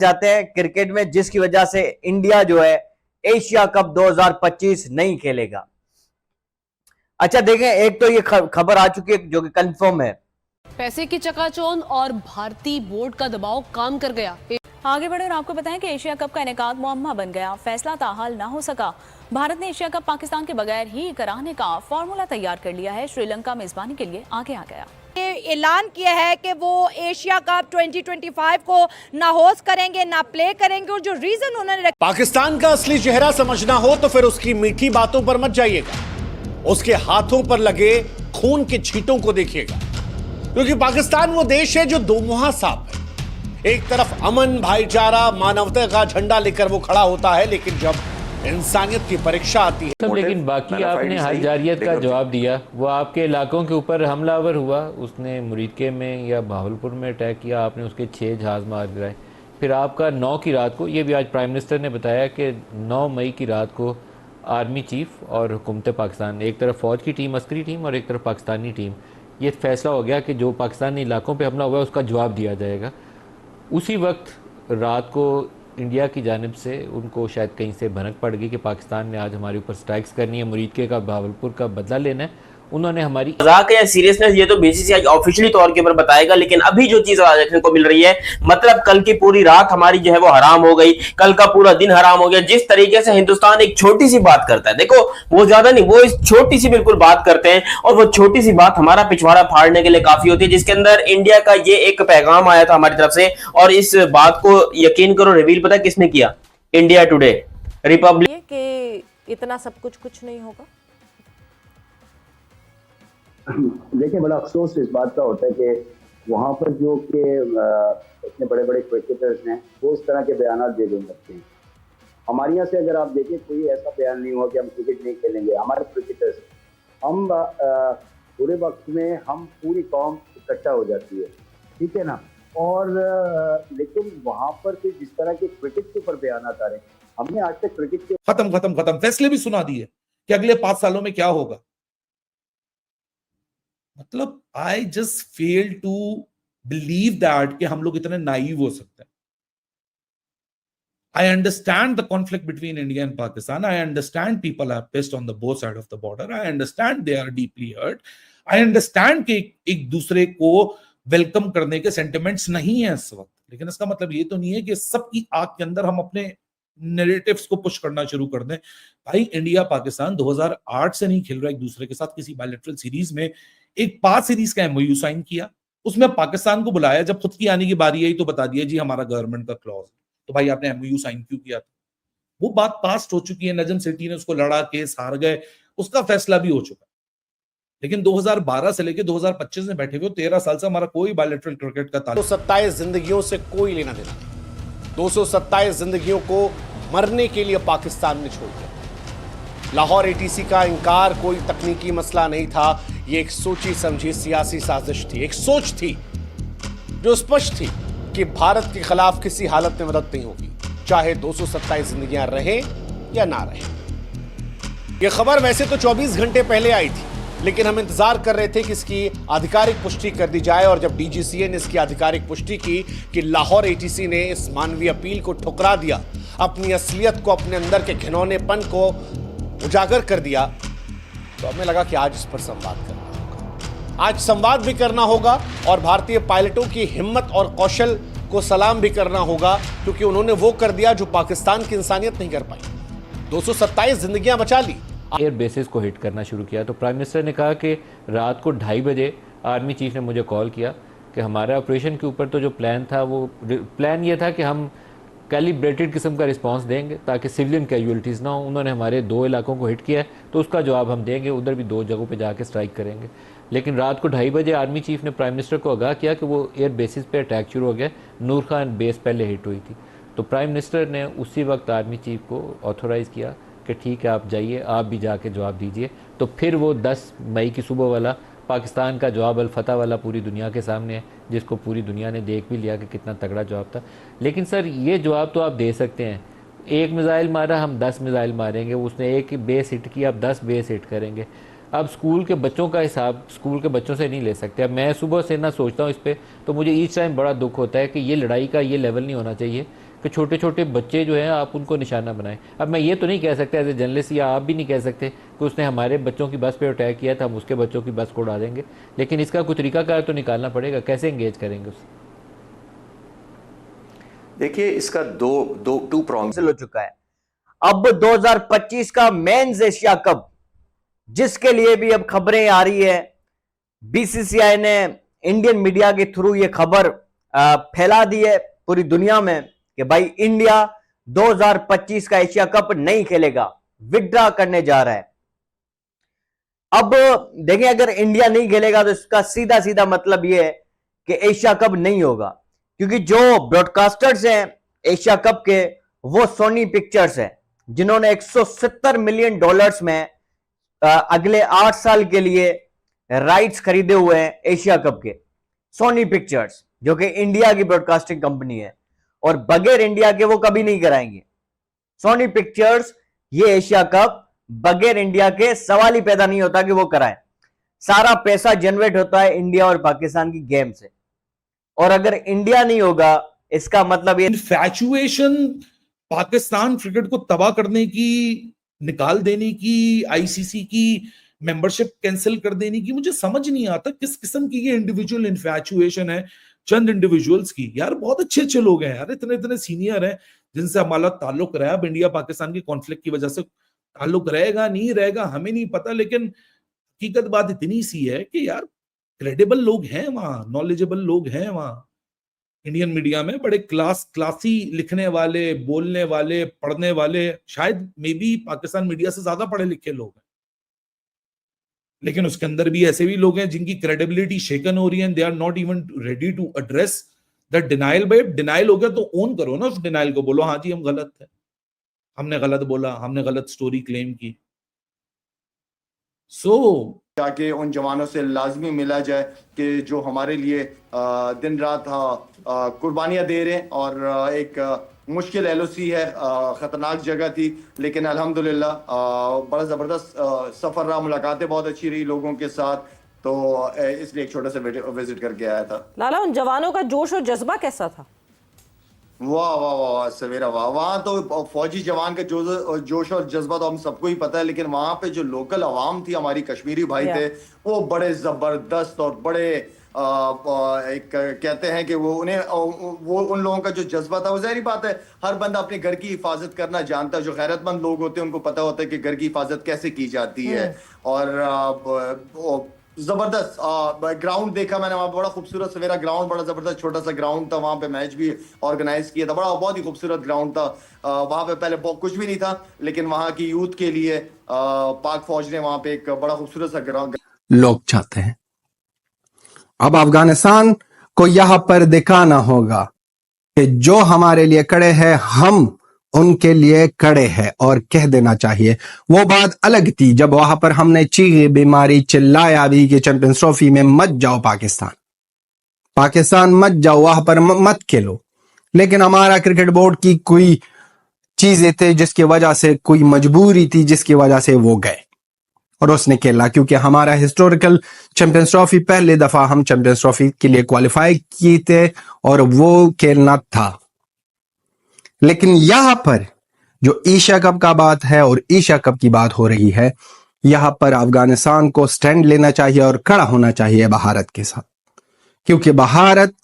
जाते हैं क्रिकेट में, जिसकी वजह से इंडिया जो है एशिया कप 2025 नहीं खेलेगा। अच्छा देखें, एक तो ये खबर आ चुकी है जो कि कंफर्म है। पैसे की चकाचौंध और भारतीय बोर्ड का दबाव काम कर गया। आगे बढ़े और आपको बताएं कि एशिया कप का इनेकाद मुअम्मा बन गया। फैसला ताहाल ना हो सका। भारत ने एशिया कप पाकिस्तान के बगैर ही कराने का फॉर्मूला तैयार कर लिया है। श्रीलंका मेजबानी के लिए आगे आ गया। ऐलान किया है कि वो एशिया कप 2025 को ना होस्ट करेंगे ना प्ले करेंगे। और जो रीजन उन्होंने पाकिस्तान का असली चेहरा समझना हो तो फिर उसकी मीठी बातों पर मत जाइएगा, उसके हाथों पर लगे खून के छींटों को देखिएगा। क्योंकि पाकिस्तान वो देश है जो दोमुहा सांप है। एक तरफ अमन, भाईचारा, मानवता का झंडा लेकर वो खड़ा होता है, लेकिन जब इंसानियत की परीक्षा आती है लेकिन बाकी आपने हर जारियत का जवाब दिया। वो आपके इलाकों के ऊपर हमलावर हुआ, उसने मुरीदके में या भावलपुर में अटैक किया, आपने उसके 6 जहाज मार गिराए। फिर आपका 9 की रात को, ये भी आज प्राइम मिनिस्टर ने बताया कि 9 मई की रात को आर्मी चीफ और हुकूमत पाकिस्तान, एक तरफ फ़ौज की टीम, अस्करी टीम, और एक तरफ पाकिस्तानी टीम, ये फैसला हो गया कि जो पाकिस्तानी इलाकों पे हमला हुआ है उसका जवाब दिया जाएगा। उसी वक्त रात को इंडिया की जानिब से उनको शायद कहीं से भनक पड़ गई कि पाकिस्तान ने आज हमारे ऊपर स्ट्राइक्स करनी है, मुरीदके का, भावलपुर का बदला लेना है। उन्होंने हमारी मजाक या सीरियसनेस ये तो बीसीसीआई ऑफिशियली तौर के ऊपर बताएगा, लेकिन अभी जो चीज देखने को मिल रही है, मतलब कल की पूरी रात हमारी जो है वो हराम हो गई, कल का पूरा दिन हराम हो गया। जिस तरीके से हिंदुस्तान एक छोटी सी बात करता है, देखो वो ज्यादा नहीं, वो इस छोटी सी बिल्कुल बात करते हैं, और वो छोटी सी बात हमारा पिछवाड़ा फाड़ने के लिए काफी होती है, जिसके अंदर इंडिया का ये एक पैगाम आया था हमारी तरफ से। और इस बात को यकीन करो रिवील पता किसने किया? India today, Republic. कि इतना सब कुछ नहीं होगा। देखिए, बड़ा अफसोस इस बात का होता है कि वहाँ पर जो कि इतने बड़े बड़े क्रिकेटर्स हैं वो इस तरह के बयान दे सकते हैं। हमारे यहाँ से अगर आप देखें, कोई ऐसा बयान नहीं हुआ कि हम क्रिकेट नहीं खेलेंगे। हमारे क्रिकेटर्स, हम बुरे वक्त में हम पूरी कौम इकट्ठा हो जाती है, ठीक है ना। और लेकिन वहाँ पर फिर जिस तरह के क्रिकेट के ऊपर बयान आ रहे हैं, हमने आज तक क्रिकेट के खत्म फैसले भी सुना दिए कि अगले 5 सालों में क्या होगा। मतलब I just fail to believe that कि हम लोग इतने नाइव हो सकते हैं। I understand the conflict between India and Pakistan. I understand people are pissed on the both side of the border. I understand they are deeply hurt. I understand कि एक दूसरे को वेलकम करने के सेंटिमेंट्स नहीं है इस वक्त, लेकिन इसका मतलब ये तो नहीं है कि सबकी आग के अंदर हम अपने नैरेटिव्स को पुश करना शुरू कर दें। भाई, इंडिया पाकिस्तान 2008 से नहीं खेल रहा एक दूसरे के साथ किसी बायलैटरल सीरीज में। एक 5 सीरीज का एमओयू साइन किया, उसमें पाकिस्तान को बुलाया, जब खुद की आने की बारी आई तो बता दिया जी हमारा गवर्नमेंट का क्लॉज। तो भाई आपने एमओयू साइन क्यों किया था? वो बात पास्ट हो चुकी है, नजम सेठी ने उसको लड़ा, केस हार गए, उसका फैसला भी हो चुका है। लेकिन 2012 से लेकर 2025 में बैठे हुए 13 साल से हमारा कोई बायलैटरल क्रिकेट का ताल्लुक 227 जिंदगियों से कोई लेना देना नहीं। 227 जिंदगियों को मरने के लिए पाकिस्तान ने छोड़ दिया। लाहौर एटीसी का इंकार कोई तकनीकी मसला नहीं था, ये एक सोची समझी सियासी साजिश थी, एक सोच थी जो स्पष्ट थी कि भारत के खिलाफ किसी हालत में मदद नहीं होगी, चाहे 227 जिंदगियां रहें या ना रहें। यह खबर वैसे तो 24 घंटे पहले आई थी, लेकिन हम इंतजार कर रहे थे कि इसकी आधिकारिक पुष्टि कर दी जाए। और जब डीजीसीए ने इसकी आधिकारिक पुष्टि की कि लाहौर एटीसी ने इस मानवीय अपील को ठुकरा दिया, अपनी असलियत को, अपने अंदर के घिनौनेपन को उजागर कर दिया, तो हमें लगा कि आज इस पर संवाद करना होगा। आज संवाद भी करना होगा और भारतीय पायलटों की हिम्मत और कौशल को सलाम भी करना होगा, क्योंकि उन्होंने वो कर दिया जो पाकिस्तान की इंसानियत नहीं कर पाई। 227 जिंदगियां बचा ली। एयर बेसिस को हिट करना शुरू किया। तो प्राइम मिनिस्टर ने कहा कि रात को 2:30 बजे आर्मी चीफ ने मुझे कॉल किया कि हमारे ऑपरेशन के ऊपर तो जो प्लान था, वो प्लान ये था कि हम कैलिब्रेटेड किस्म का रिस्पांस देंगे ताकि सिविलियन कैजुअलिटीज़ ना हो। उन्होंने हमारे 2 इलाकों को हिट किया है, तो उसका जवाब हम देंगे, उधर भी 2 जगहों पे जाके स्ट्राइक करेंगे। लेकिन रात को 2:30 बजे आर्मी चीफ ने प्राइम मिनिस्टर को आगाह किया कि वो एयर बेसिस पे अटैक शुरू हो गया, नूर खान बेस पहले हिट हुई थी। तो प्राइम मिनिस्टर ने उसी वक्त आर्मी चीफ को ऑथोराइज़ किया कि ठीक है आप जाइए, आप भी जाके जवाब दीजिए। तो फिर वो 10 मई की सुबह वाला पाकिस्तान का जवाब अल-फतह वाला पूरी दुनिया के सामने है, जिसको पूरी दुनिया ने देख भी लिया कि कितना तगड़ा जवाब था। लेकिन सर ये जवाब तो आप दे सकते हैं, एक मिसाइल मारा हम 10 मिसाइल मारेंगे, उसने एक बेस हिट किया आप 10 बेस हिट करेंगे। अब स्कूल के बच्चों का हिसाब स्कूल के बच्चों से नहीं ले सकते। अब मैं सुबह से ना सोचता हूँ इस पर, तो मुझे ईच टाइम बड़ा दुख होता है कि ये लड़ाई का ये लेवल नहीं होना चाहिए कि छोटे छोटे बच्चे जो हैं आप उनको निशाना बनाएं। अब मैं ये तो नहीं कह सकता एज ए जर्नलिस्ट, या आप भी नहीं कह सकते कि उसने हमारे बच्चों की बस पे अटैक किया था, हम उसके बच्चों की बस को उड़ा देंगे, लेकिन इसका कुछ तरीकाकार तो निकालना पड़ेगा, कैसे एंगेज करेंगे उससे। देखिए, इसका टू प्रॉन्ग हो चुका है। अब 2025 का मेंस एशिया कप, जिसके लिए भी अब खबरें आ रही है, बीसीसीआई ने इंडियन मीडिया के थ्रू ये खबर फैला दी है पूरी दुनिया में कि भाई इंडिया 2025 का एशिया कप नहीं खेलेगा, विड्रॉ करने जा रहा है। अब देखिए, अगर इंडिया नहीं खेलेगा तो इसका सीधा सीधा मतलब यह है कि एशिया कप नहीं होगा, क्योंकि जो ब्रॉडकास्टर्स हैं एशिया कप के वो सोनी पिक्चर्स है, जिन्होंने $170 मिलियन में अगले 8 साल के लिए राइट्स खरीदे हुए हैं एशिया कप के। सोनी पिक्चर्स जो कि इंडिया की ब्रॉडकास्टिंग कंपनी है, और बगैर इंडिया के वो कभी नहीं कराएंगे। सोनी पिक्चर्स ये एशिया कप बगैर इंडिया के सवाल ही पैदा नहीं होता कि वो कराएं। सारा पैसा जनरेट होता है इंडिया और पाकिस्तान की गेम से, और अगर इंडिया नहीं होगा इसका मतलब ये इन्फैचुएशन पाकिस्तान क्रिकेट को तबाह करने की, निकाल देने की, आईसीसी की मेंबरशिप कैंसिल कर देने की, मुझे समझ नहीं आता किस किस्म की ये इंडिविजुअल इन्फैचुएशन है चंद इंडिविजुअल्स की। यार बहुत अच्छे अच्छे लोग हैं यार, इतने इतने सीनियर हैं जिनसे हमारा ताल्लुक रहा है। अब इंडिया पाकिस्तान की कॉन्फ्लिक्ट की वजह से ताल्लुक रहेगा नहीं रहेगा हमें नहीं पता, लेकिन हकीकत बात इतनी सी है कि यार क्रेडिबल लोग हैं वहां, नॉलेजेबल लोग हैं वहां इंडियन मीडिया में, बड़े क्लासी लिखने वाले, बोलने वाले, पढ़ने वाले, शायद मे बी पाकिस्तान मीडिया से ज्यादा पढ़े लिखे लोग हैं। लेकिन उसके अंदर भी ऐसे भी लोग हैं जिनकी क्रेडिबिलिटी शेकन हो रही है, they are not even ready to address that denial. भाई डिनाइल हो गया तो ओन करो ना उस डिनाइल को, बोलो हाँ जी हम गलत थे, हमने गलत बोला, हमने गलत स्टोरी क्लेम की। ताकि उन जवानों से लाजमी मिला जाए कि जो हमारे लिए दिन रात कुर्बानियां दे रहे हैं, और एक मुश्किल एलओसी है, ख़तरनाक जगह थी, लेकिन अल्हम्दुलिल्लाह बड़ा ज़बरदस्त सफ़र रहा, मुलाकातें बहुत अच्छी रही लोगों के साथ, तो इसलिए एक छोटा सा विजिट करके आया था। लाला, उन जवानों का जोश और जज्बा कैसा था? वाह वाह वाह सवेरा वाह। वहाँ तो फौजी जवान का जोश और जज्बा तो हम सबको ही पता है, लेकिन वहाँ पे जो लोकल आवाम थी, हमारी कश्मीरी भाई थे, वो बड़े जबरदस्त और बड़े एक कहते हैं कि वो उन लोगों का जो जज्बा था, वो ज़ाहिर बात है हर बंदा अपने घर की हिफाजत करना जानता है। जो गैरतमंद लोग होते हैं उनको पता होता है कि घर की हिफाजत कैसे की जाती है। और जबरदस्त ग्राउंड देखा मैंने वहाँ, बड़ा खूबसूरत सवेरा ग्राउंड, बड़ा जबरदस्त छोटा सा ग्राउंड था, वहाँ पे मैच भी ऑर्गेनाइज किया था, बहुत ही खूबसूरत ग्राउंड था। वहाँ पे पहले कुछ भी नहीं था, लेकिन वहाँ की यूथ के लिए पाक फौज ने वहाँ पे एक बड़ा खूबसूरत सा ग्राउंड। लोग चाहते हैं अब अफगानिस्तान को यहां पर दिखाना होगा कि जो हमारे लिए खड़े हैं हम उनके लिए खड़े हैं, और कह देना चाहिए। वो बात अलग थी जब वहां पर हमने चीखी बीमारी चिल्लाया भी कि चैंपियंस ट्रॉफी में मत जाओ, पाकिस्तान मत जाओ, वहां पर मत खेलो, लेकिन हमारा क्रिकेट बोर्ड की कोई चीजें थे जिसकी वजह से, कोई मजबूरी थी जिसकी वजह से वो गए और उसने खेला, क्योंकि हमारा हिस्टोरिकल चैंपियंस ट्रॉफी पहले दफा हम चैंपियंस ट्रॉफी के लिए क्वालिफाई किए थे और वो खेलना था। लेकिन यहां पर जो एशिया कप का बात है और एशिया कप की बात हो रही है, यहां पर अफगानिस्तान को स्टैंड लेना चाहिए और खड़ा होना चाहिए भारत के साथ, क्योंकि भारत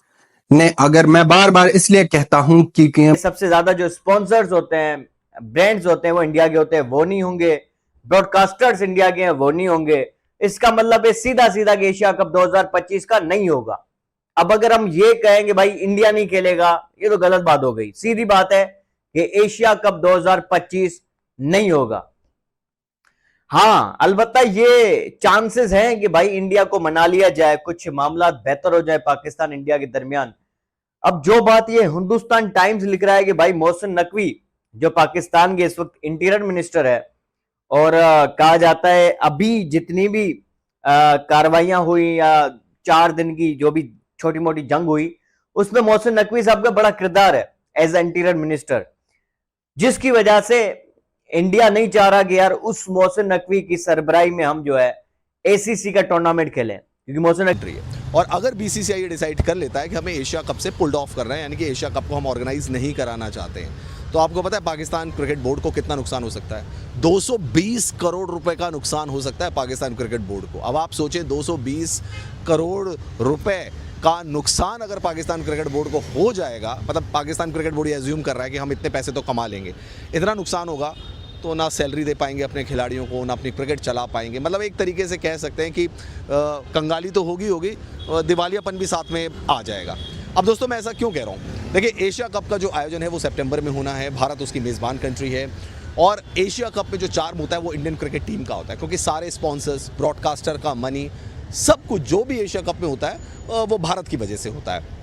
ने, अगर मैं बार बार इसलिए कहता हूं क्योंकि सबसे ज्यादा जो स्पॉन्सर्स होते हैं, ब्रांड्स होते हैं, वो इंडिया के होते हैं, वो नहीं होंगे, ब्रॉडकास्टर्स इंडिया के हैं, वो नहीं होंगे। इसका मतलब है सीधा सीधा कि एशिया कप 2025 का नहीं होगा। अब अगर हम ये कहेंगे भाई इंडिया नहीं खेलेगा, ये तो गलत बात हो गई। सीधी बात है कि एशिया कप 2025 नहीं होगा। हाँ, अलबत्ता ये चांसेस हैं कि भाई इंडिया को मना लिया जाए, कुछ मामला बेहतर हो जाए पाकिस्तान इंडिया के दरमियान। अब जो बात ये हिंदुस्तान टाइम्स लिख रहा है कि भाई मोहसिन नकवी जो पाकिस्तान के इस वक्त इंटीरियर मिनिस्टर है, और कहा जाता है अभी जितनी भी कार्रवाइयां हुई या 4 दिन की जो भी छोटी मोटी जंग हुई, उसमें मोहसिन नकवी साहब का बड़ा किरदार है एज ए इंटीरियर मिनिस्टर, जिसकी वजह से इंडिया नहीं चाह रहा कि यार उस मोहसिन नकवी की सरबराही में हम जो है एसीसी का टूर्नामेंट खेलें, क्योंकि मोहसिन नकवी और अगर बीसीसीआई ये डिसाइड कर लेता है कि हमें एशिया कप से पुल्ड ऑफ करना है, यानी कि एशिया कप को हम ऑर्गेनाइज नहीं कराना चाहते हैं, तो आपको पता है पाकिस्तान क्रिकेट बोर्ड को कितना नुकसान हो सकता है? 220 करोड़ रुपए का नुकसान हो सकता है पाकिस्तान क्रिकेट बोर्ड को। अब आप सोचें 220 करोड़ रुपए का नुकसान अगर पाकिस्तान क्रिकेट बोर्ड को हो जाएगा, मतलब पाकिस्तान क्रिकेट बोर्ड ये एज्यूम कर रहा है कि हम इतने पैसे तो कमा लेंगे, इतना नुकसान होगा तो ना सैलरी दे पाएंगे अपने खिलाड़ियों को, ना अपनी क्रिकेट चला पाएंगे। मतलब एक तरीके से कह सकते हैं कि कंगाली तो होगी, दिवालियापन भी साथ में आ जाएगा। अब दोस्तों मैं ऐसा क्यों कह रहा हूँ? देखिए एशिया कप का जो आयोजन है वो सितंबर में होना है, भारत उसकी मेज़बान कंट्री है, और एशिया कप में जो चार्म होता है वो इंडियन क्रिकेट टीम का होता है, क्योंकि सारे स्पॉन्सर्स, ब्रॉडकास्टर का मनी, सब कुछ जो भी एशिया कप में होता है वो भारत की वजह से होता है।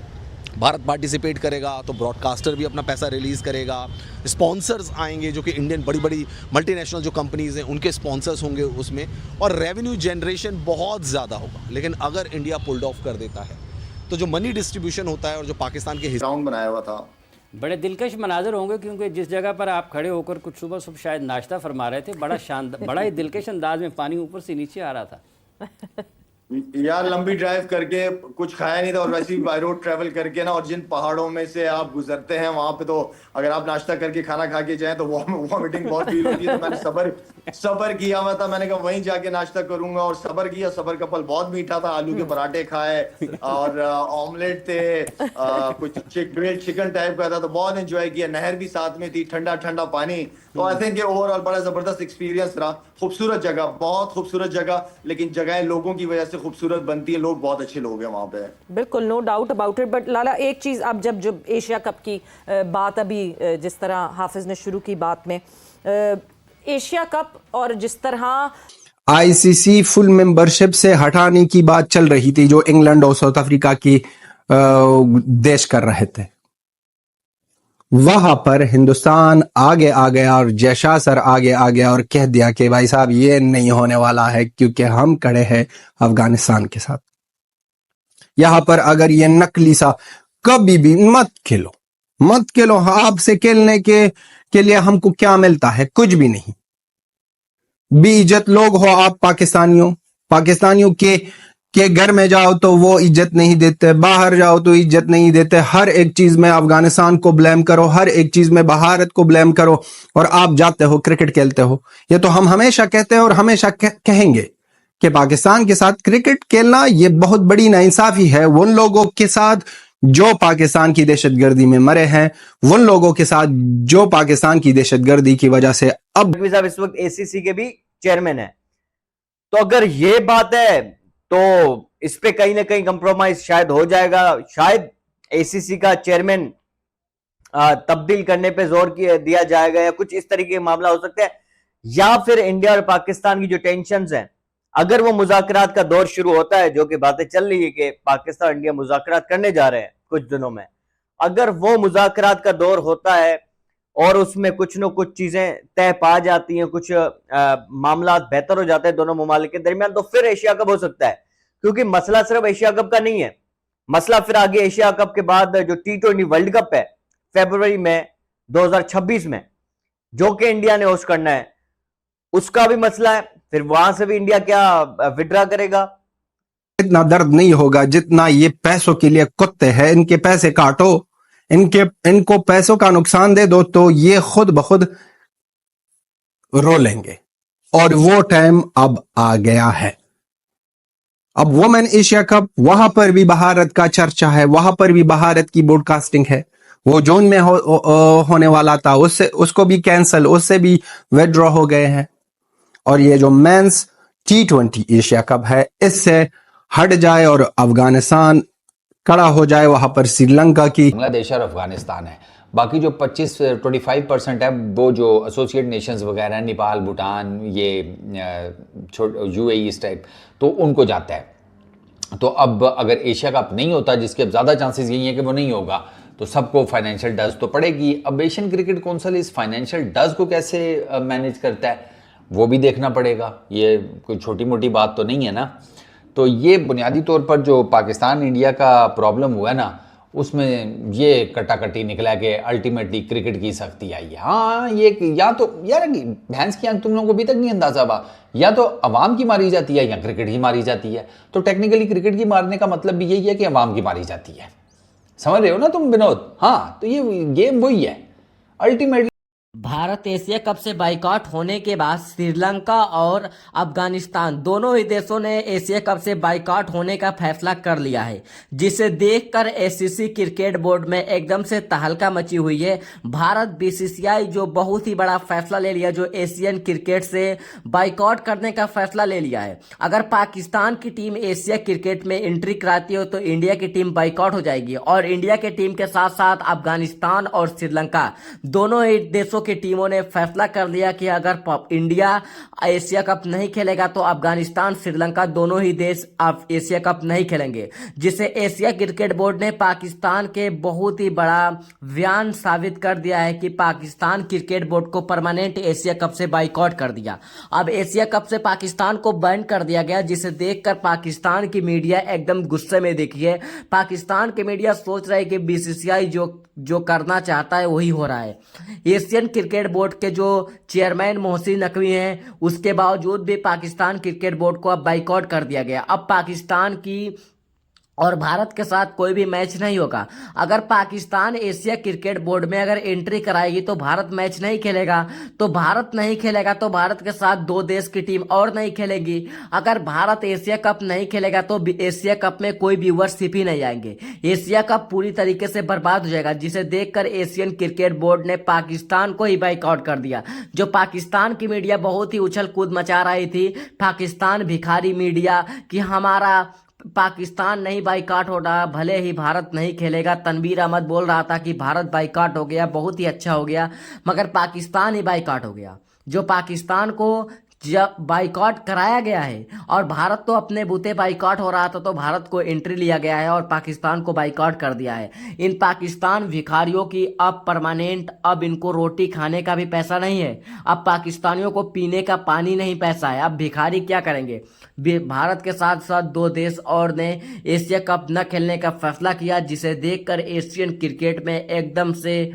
भारत पार्टिसिपेट करेगा तो ब्रॉडकास्टर भी अपना पैसा रिलीज़ करेगा, स्पॉन्सर्स आएंगे जो कि इंडियन बड़ी बड़ी मल्टीनेशनल जो कंपनीज़ हैं उनके स्पॉन्सर्स होंगे उसमें, और रेवेन्यू जनरेशन बहुत ज़्यादा होगा। लेकिन अगर इंडिया पुल्ड ऑफ कर देता है तो जो मनी डिस्ट्रीब्यूशन होता है और जो पाकिस्तान के ग्राउंड बनाया हुआ था, बड़े दिलकश मनाजर होंगे, क्योंकि जिस जगह पर आप खड़े होकर कुछ सुबह सुबह शायद नाश्ता फरमा रहे थे, बड़ा शानदार, बड़ा ही दिलकश अंदाज में पानी ऊपर से नीचे आ रहा था। यार लंबी ड्राइव करके कुछ खाया नहीं था, और वैसे ही बाय रोड ट्रैवल करके ना, और जिन पहाड़ों में से आप गुजरते हैं वहां पे तो अगर आप नाश्ता करके खाना खा के जाएं तो वॉमिटिंग बहुत फील होती है। तो मैंने सबर किया हुआ था, मैंने कहा वहीं जाके नाश्ता करूंगा, और सबर किया। सबर का फल बहुत मीठा था, आलू के पराठे खाए और ऑमलेट थे, कुछ ग्रिल्ड चिकन टाइप का था, तो बहुत एंजॉय किया। नहर भी साथ में थी, ठंडा ठंडा पानी। तो आई थिंक ओवरऑल बड़ा जबरदस्त एक्सपीरियंस रहा। खूबसूरत जगह, बहुत खूबसूरत जगह, लेकिन जगह लोगों की वजह से खूबसूरत बनती है, लोग बहुत अच्छे लोग हैं वहां पे। बिल्कुल, no doubt about it. But लाला एक चीज, अब जब एशिया कप की बात अभी जिस तरह हाफिज ने शुरू की बात में, एशिया कप और जिस तरह आईसीसी फुल मेंबरशिप से हटाने की बात चल रही थी जो इंग्लैंड और साउथ अफ्रीका की देश कर रहे थे, वहां पर हिंदुस्तान आगे आ गया और जयशाह सर आगे आ गया और कह दिया कि भाई साहब ये नहीं होने वाला है, क्योंकि हम खड़े हैं अफगानिस्तान के साथ। यहां पर अगर ये नकली सा कभी भी मत खेलो। आपसे खेलने के लिए हमको क्या मिलता है? कुछ भी नहीं। बेइज्जत लोग हो आप पाकिस्तानियों के घर में जाओ तो वो इज्जत नहीं देते, बाहर जाओ तो इज्जत नहीं देते। हर एक चीज में अफगानिस्तान को ब्लेम करो, हर एक चीज में भारत को ब्लेम करो, और आप जाते हो क्रिकेट खेलते हो। ये तो हम हमेशा कहते हैं और हमेशा कहेंगे कि पाकिस्तान के साथ क्रिकेट खेलना ये बहुत बड़ी नाइंसाफी है उन लोगों के साथ जो पाकिस्तान की दहशतगर्दी में मरे हैं, उन लोगों के साथ जो पाकिस्तान की दहशतगर्दी की वजह से अब साहब इस वक्त एसीसी के भी चेयरमैन है। तो अगर ये बात है तो इस पे कहीं ना कहीं कंप्रोमाइज शायद हो जाएगा। शायद एसीसी का चेयरमैन तब्दील करने पे जोर दिया जाएगा, या कुछ इस तरीके का मामला हो सकता है। या फिर इंडिया और पाकिस्तान की जो टेंशन्स हैं, अगर वो मुज़ाकरात का दौर शुरू होता है, जो कि बातें चल रही है कि पाकिस्तान इंडिया मुज़ाकरात करने जा रहे हैं कुछ दिनों में, अगर वो मुज़ाकरात का दौर होता है और उसमें कुछ न कुछ चीजें तय पा जाती हैं, कुछ मामला बेहतर हो जाते हैं दोनों ममालिक के दरमियान, तो फिर एशिया कप हो सकता है। क्योंकि मसला सिर्फ एशिया कप का नहीं है, मसला फिर आगे एशिया कप के बाद जो T20 वर्ल्ड कप है फरवरी में 2026 में, जो कि इंडिया ने होस्ट करना है, उसका भी मसला है। फिर वहां से भी इंडिया क्या विड्रा करेगा? इतना दर्द नहीं होगा जितना ये पैसों के लिए कुत्ते हैं। इनके पैसे काटो, इनको पैसों का नुकसान दे दो तो ये खुद ब खुद रो लेंगे। और वो टाइम अब आ गया है। अब वुमेन एशिया कप, वहां पर भी भारत का चर्चा है, वहां पर भी भारत की ब्रॉडकास्टिंग है। वो जून में होने वाला था, उसको भी कैंसिल, उससे भी विड्रॉ हो गए हैं। और ये जो मेंस T20 एशिया कप है, इससे हट जाए और अफगानिस्तान खड़ा हो जाए वहां पर श्रीलंका की। बांग्लादेश और अफगानिस्तान है, बाकी जो 25% है वो जो एसोसिएट नेशंस वगैरह, नेपाल, भूटान, ये UAE इस टाइप, तो उनको जाता है। तो अब अगर एशिया कप नहीं होता, जिसके अब ज़्यादा चांसेस यही है कि वो नहीं होगा, तो सबको फाइनेंशियल डज तो पड़ेगी। अब एशियन क्रिकेट काउंसिल इस फाइनेंशियल डज को कैसे मैनेज करता है वो भी देखना पड़ेगा। ये कोई छोटी मोटी बात तो नहीं है ना। तो ये बुनियादी तौर पर जो पाकिस्तान इंडिया का प्रॉब्लम हुआ है ना, उसमें ये कटाकटी निकला कि अल्टीमेटली क्रिकेट की सख्ती आई है। हाँ, ये या तो यार भैंस की आंख तुम लोगों को अभी तक नहीं अंदाजा हुआ, या तो अवाम की मारी जाती है या क्रिकेट की मारी जाती है। तो टेक्निकली क्रिकेट की मारने का मतलब भी यही है कि अवाम की मारी जाती है। समझ रहे हो ना तुम विनोद? हाँ, तो ये गेम वही है अल्टीमेटली। भारत एशिया कप से बाइकआउट होने के बाद श्रीलंका और अफगानिस्तान दोनों ही देशों ने एशिया कप से बाइकआउट होने का फैसला कर लिया है, जिसे देखकर एसीसी क्रिकेट बोर्ड में एकदम से तहलका मची हुई है। भारत बीसीसीआई जो बहुत ही बड़ा फैसला ले लिया, जो एशियन क्रिकेट से बाइकआउट करने का फैसला ले लिया है। अगर पाकिस्तान की टीम एशिया क्रिकेट में एंट्री कराती हो तो इंडिया की टीम बाइकआउट हो जाएगी, और इंडिया की टीम के साथ साथ अफगानिस्तान और श्रीलंका दोनों ही देशों की टीमों ने फैसला कर लिया कि अगर इंडिया एशिया कप नहीं खेलेगा तो अफगानिस्तान श्रीलंका दोनों ही देश अब एशिया कप नहीं खेलेंगे, जिसे एशिया क्रिकेट बोर्ड ने पाकिस्तान के बहुत ही बड़ा बयान साबित कर दिया है कि पाकिस्तान क्रिकेट बोर्ड को परमानेंट एशिया कप से बाइकआउट कर दिया। अब एशिया कप से पाकिस्तान को बैन कर दिया गया, जिसे देखकर पाकिस्तान की मीडिया एकदम गुस्से में देखी है। पाकिस्तान की मीडिया सोच रहा है कि बीसीसीआई जो करना चाहता है वही हो रहा है। एशियन क्रिकेट बोर्ड के जो चेयरमैन मोहसिन नकवी हैं, उसके बावजूद भी पाकिस्तान क्रिकेट बोर्ड को अब बाइकआउट कर दिया गया। अब पाकिस्तान की और भारत के साथ कोई भी मैच नहीं होगा। अगर पाकिस्तान एशिया क्रिकेट बोर्ड में अगर एंट्री कराएगी तो भारत मैच नहीं खेलेगा, तो भारत नहीं खेलेगा तो भारत के साथ दो देश की टीम और नहीं खेलेगी। अगर भारत एशिया कप नहीं खेलेगा तो एशिया कप में कोई व्यूअरशिप ही नहीं आएंगे। एशिया कप पूरी तरीके से बर्बाद हो जाएगा, जिसे देखकर एशियन क्रिकेट बोर्ड ने पाकिस्तान को ही बाइकआउट कर दिया। जो पाकिस्तान की मीडिया बहुत ही उछल कूद मचा रही थी, पाकिस्तान भिखारी मीडिया, कि हमारा पाकिस्तान नहीं बाइकआउट हो रहा, भले ही भारत नहीं खेलेगा। तनवीर अहमद बोल रहा था कि भारत बाइकआउट हो गया, बहुत ही अच्छा हो गया, मगर पाकिस्तान ही बाइकआउट हो गया। जो पाकिस्तान को जब बाइकआउट कराया गया है, और भारत तो अपने बूते बाइकआउट हो रहा था तो भारत को एंट्री लिया गया है और पाकिस्तान को बाइकआउट कर दिया है। इन पाकिस्तान भिखारियों की अब परमानेंट, अब इनको रोटी खाने का भी पैसा नहीं है, अब पाकिस्तानियों को पीने का पानी नहीं पैसा है। अब भिखारी क्या करेंगे? भारत के साथ साथ दो देश और ने एशिया कप न खेलने का फैसला किया, जिसे देखकर एशियन क्रिकेट में एकदम से